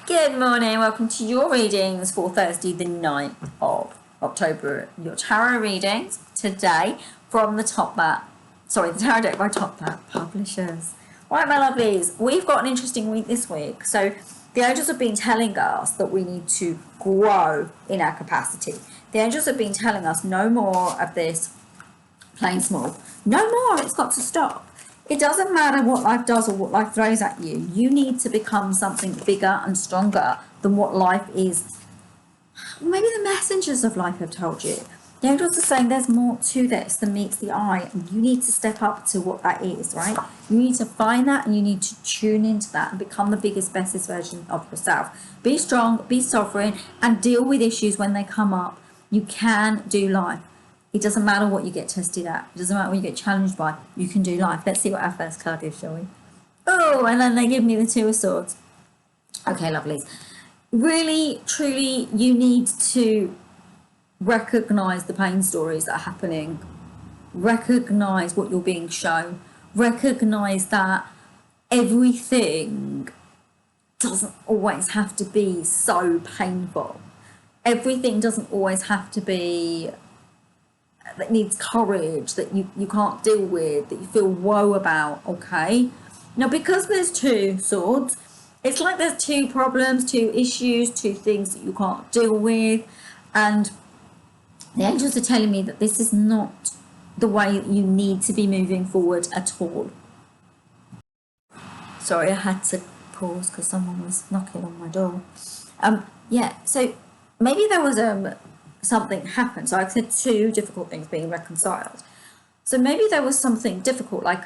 Good morning, welcome to your readings for Thursday the 9th of October. Your tarot readings today from the Tarot Deck by Trot Deck Publishers. Right, my lovelies, we've got an interesting week this week. So the angels have been telling us that we need to grow in our capacity. The angels have been telling us no more of this playing small. No more, it's got to stop. It doesn't matter what life does or what life throws at you. You need to become something bigger and stronger than what life is. Maybe the messengers of life have told you. The angels are saying there's more to this than meets the eye. And you need to step up to what that is, right? You need to find that and you need to tune into that and become the biggest, bestest version of yourself. Be strong, be sovereign, and deal with issues when they come up. You can do life. It doesn't matter what you get tested at. It doesn't matter what you get challenged by. You can do life. Let's see what our first card is, shall we? Oh, and then they give me the Two of Swords. Okay, lovely. Really, truly, you need to recognize the pain stories that are happening. Recognize what you're being shown. Recognize that everything doesn't always have to be so painful. Everything doesn't always have to be that needs courage, that you can't deal with, that you feel woe about, okay? Now, because there's two swords, it's like there's two problems, two issues, two things that you can't deal with, and the angels are telling me that this is not the way that you need to be moving forward at all. Sorry, I had to pause because someone was knocking on my door. Yeah, so maybe there was something happened. So I said two difficult things being reconciled. So maybe there was something difficult, like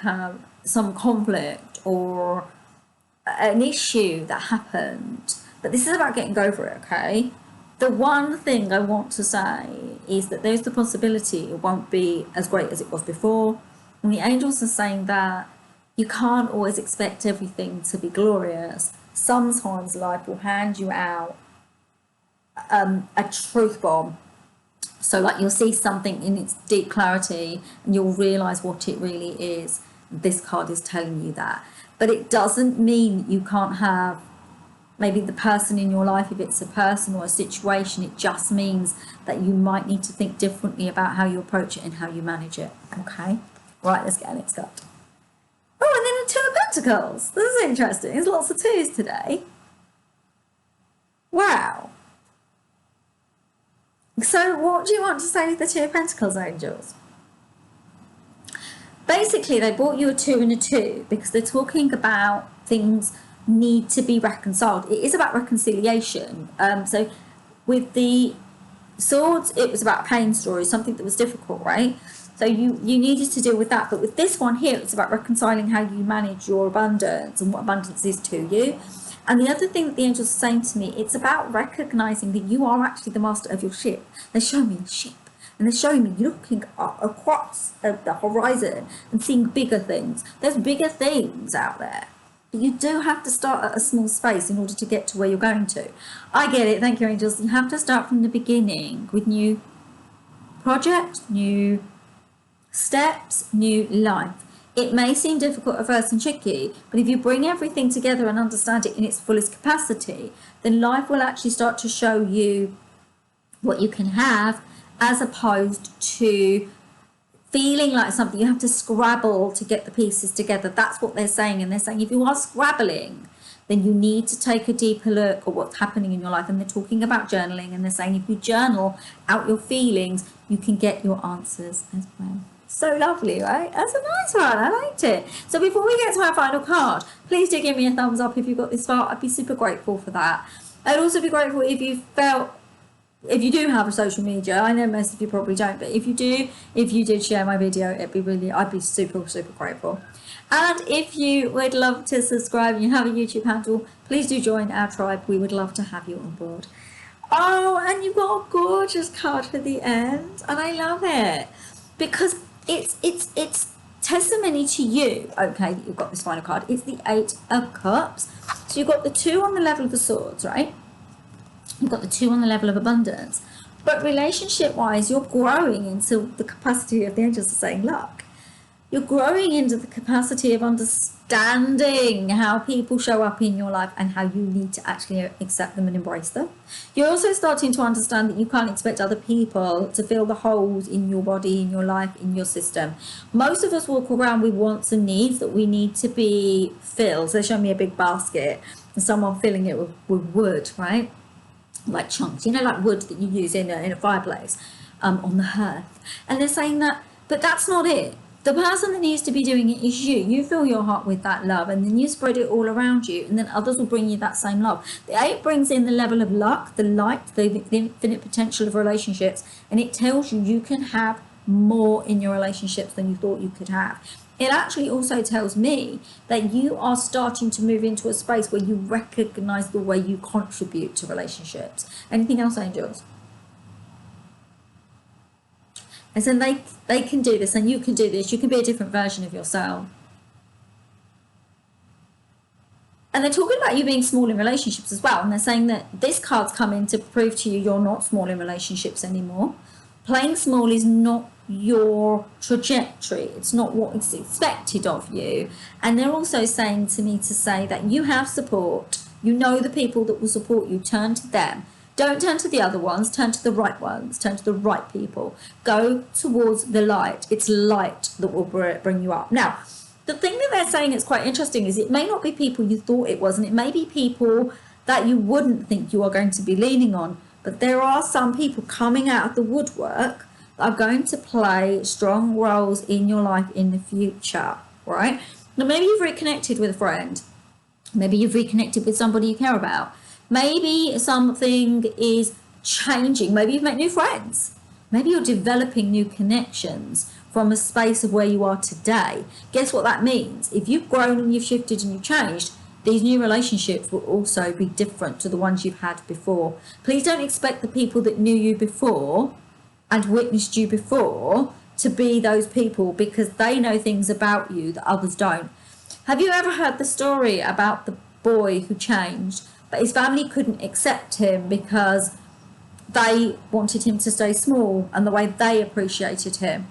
some conflict or an issue that happened. But this is about getting over it, okay? The one thing I want to say is that there's the possibility it won't be as great as it was before. And the angels are saying that you can't always expect everything to be glorious. Sometimes life will hand you out a truth bomb. So like you'll see something in its deep clarity and you'll realize what it really is. This card is telling you that. But it doesn't mean you can't have maybe the person in your life, if it's a person or a situation. It just means that you might need to think differently about how you approach it and how you manage it. Okay, right, let's get our next card. Oh, and then a Two of Pentacles. This is interesting. There's lots of twos today. Wow. So what do you want to say with the Two of Pentacles, angels? Basically, they brought you a 2 and a 2 because they're talking about things need to be reconciled. It is about reconciliation. So with the swords, it was about a pain story, something that was difficult, right? So you needed to deal with that. But with this one here, it's about reconciling how you manage your abundance and what abundance is to you. And the other thing that the angels are saying to me, it's about recognizing that you are actually the master of your ship. They're showing me the ship, and they're showing me looking across the horizon and seeing bigger things. There's bigger things out there. But you do have to start at a small space in order to get to where you're going to. I get it, thank you, angels. You have to start from the beginning with new projects, new steps, new life. It may seem difficult at first and tricky, but if you bring everything together and understand it in its fullest capacity, then life will actually start to show you what you can have, as opposed to feeling like something you have to scrabble to get the pieces together. That's what they're saying. And they're saying if you are scrabbling, then you need to take a deeper look at what's happening in your life. And they're talking about journaling, and they're saying if you journal out your feelings, you can get your answers as well. So lovely, right? That's a nice one. I liked it. So before we get to our final card, please do give me a thumbs up if you've got this far. I'd be super grateful for that. I'd also be grateful if you do have a social media. I know most of you probably don't, but if you did share my video, I'd be super, super grateful. And if you would love to subscribe and you have a YouTube handle, please do join our tribe. We would love to have you on board. Oh, and you've got a gorgeous card for the end, and I love it because it's testimony to you, okay, that you've got this final card. It's the 8 of Cups. So you've got the 2 on the level of the swords, right? You've got the 2 on the level of abundance. But relationship wise, you're growing into the capacity of, the angels are saying, look, you're growing into the capacity of understanding how people show up in your life and how you need to actually accept them and embrace them. You're also starting to understand that you can't expect other people to fill the holes in your body, in your life, in your system. Most of us walk around with wants and needs that we need to be filled. So they show me a big basket and someone filling it with wood, right? Like chunks, like wood that you use in a fireplace on the hearth. And they're saying that, but that's not it. The person that needs to be doing it is you. You fill your heart with that love and then you spread it all around you, and then others will bring you that same love. The 8 brings in the level of luck, the light, the infinite potential of relationships, and it tells you can have more in your relationships than you thought you could have. It actually also tells me that you are starting to move into a space where you recognize the way you contribute to relationships. Anything else, angels? And so they can do this and you can do this. You can be a different version of yourself. And they're talking about you being small in relationships as well. And they're saying that this card's come in to prove to you you're not small in relationships anymore. Playing small is not your trajectory. It's not what is expected of you. And they're also saying to me to say that you have support. You know the people that will support you. Turn to them. Don't turn to the other ones, turn to the right ones, turn to the right people. Go towards the light. It's light that will bring you up. Now, the thing that they're saying is quite interesting is it may not be people you thought it was, and it may be people that you wouldn't think you are going to be leaning on, but there are some people coming out of the woodwork that are going to play strong roles in your life in the future, right? Now, maybe you've reconnected with a friend. Maybe you've reconnected with somebody you care about. Maybe something is changing. Maybe you've met new friends. Maybe you're developing new connections from a space of where you are today. Guess what that means? If you've grown and you've shifted and you've changed, these new relationships will also be different to the ones you've had before. Please don't expect the people that knew you before and witnessed you before to be those people, because they know things about you that others don't. Have you ever heard the story about the boy who changed? But his family couldn't accept him because they wanted him to stay small and the way they appreciated him.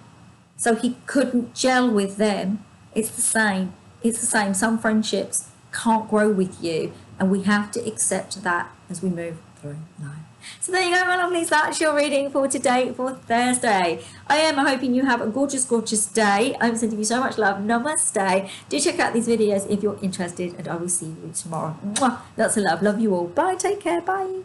So he couldn't gel with them. It's the same. It's the same. Some friendships can't grow with you, and we have to accept that as we move through life. So there you go, my lovelies. That's your reading for today, for Thursday. I am hoping you have a gorgeous, gorgeous day. I'm sending you so much love. Namaste. Do check out these videos if you're interested, and I will see you tomorrow. Mwah. Lots of love. Love you all. Bye. Take care. Bye.